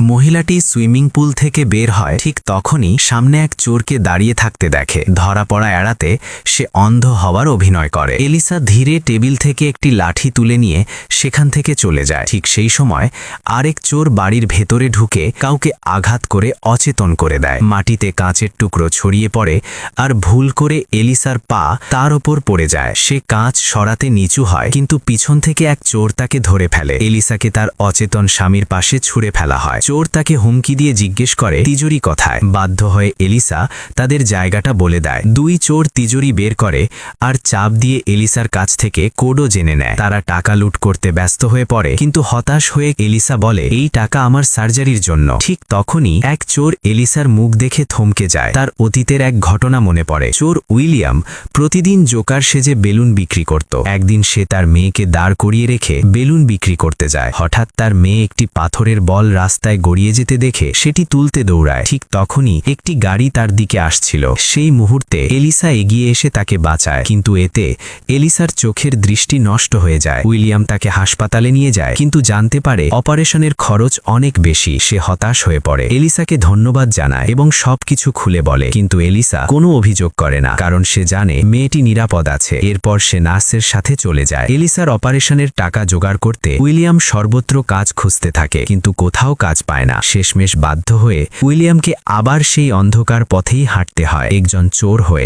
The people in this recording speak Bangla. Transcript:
মহিলাটি সুইমিং পুল থেকে বের হয় ঠিক তখনই সামনে এক চোরকে দাঁড়িয়ে থাকতে দেখে। ধরা পড়া এড়াতে সে অন্ধ হওয়ার অভিনয় করে। এলিসা ধীরে টেবিল থেকে একটি লাঠি তুলে নিয়ে সেখান থেকে চলে যায়। ঠিক সেই সময় আরেক চোর বাড়ির ভেতরে ঢুকে কাউকে আঘাত করে অচেতন করে দেয়। মাটিতে কাঁচের টুকরো ছড়িয়ে পড়ে আর ভুল করে এলিসার পা তার ওপর পড়ে যায়। সে কাঁচ সরাতে নিচু হয়, কিন্তু পিছন থেকে এক চোর তাকে ধরে ফেলে। এলিসাকে তার অচেতন স্বামীর পাশে ছুঁড়ে ফেলা হয়। চোর তাকে হুমকি দিয়ে জিজ্ঞেস করে তিজুরি কোথায়। বাধ্য হয়ে এলিসা তাদের জায়গাটা বলে দেয়। দুই চোর তিজুরি বের করে আর চাপ দিয়ে এলিসার কাছ থেকে কোডও জেনে নেয়। তারা টাকা লুট করতে ব্যস্ত হয়ে পড়ে, কিন্তু হতাশ হয়ে এলিসা বলে এই টাকা আমার সার্জারির জন্য। ঠিক তখনই এক চোর এলিসার মুখ দেখে থমকে যায়। তার অতীতের এক ঘটনা মনে পড়ে। চোর উইলিয়াম প্রতিদিন জোকার সেজে বেলুন বিক্রি করত। একদিন সে তার মেয়েকে দাঁড় করিয়ে রেখে বেলুন বিক্রি করতে যায়। হঠাৎ তার মেয়ে একটি পাথরের বল রাস্তায় গড়িয়ে যেতে দেখে সেটি তুলতে দৌড়ায়। ঠিক তখনই একটি গাড়ি তার দিকে আসছিল। সেই মুহূর্তে এলিসা এগিয়ে এসে তাকে বাঁচায়, কিন্তু এতে এলিসার চোখের দৃষ্টি নষ্ট হয়ে যায়। উইলিয়াম তাকে হাসপাতালে নিয়ে যায়, কিন্তু জানতে পারে অপারেশনের খরচ অনেক বেশি। সে হতাশ হয়ে পড়ে। এলিসাকে ধন্যবাদ জানায় এবং সবকিছু খুলে বলে, কিন্তু এলিসা কোনো অভিযোগ করে না, কারণ সে জানে মেয়েটি নিরাপদ আছে। এরপর সে নার্সের সাথে চলে যায়। এলিসার অপারেশনের টাকা জোগাড় করতে উইলিয়াম সর্বত্র কাজ খুঁজতে থাকে, কিন্তু কোথাও কাজ পায় না। শেষমেশ বাধ্য হয়ে উইলিয়ামকে আবার সেই অন্ধকার পথেই হাঁটতে হয়, একজন চোর হয়ে।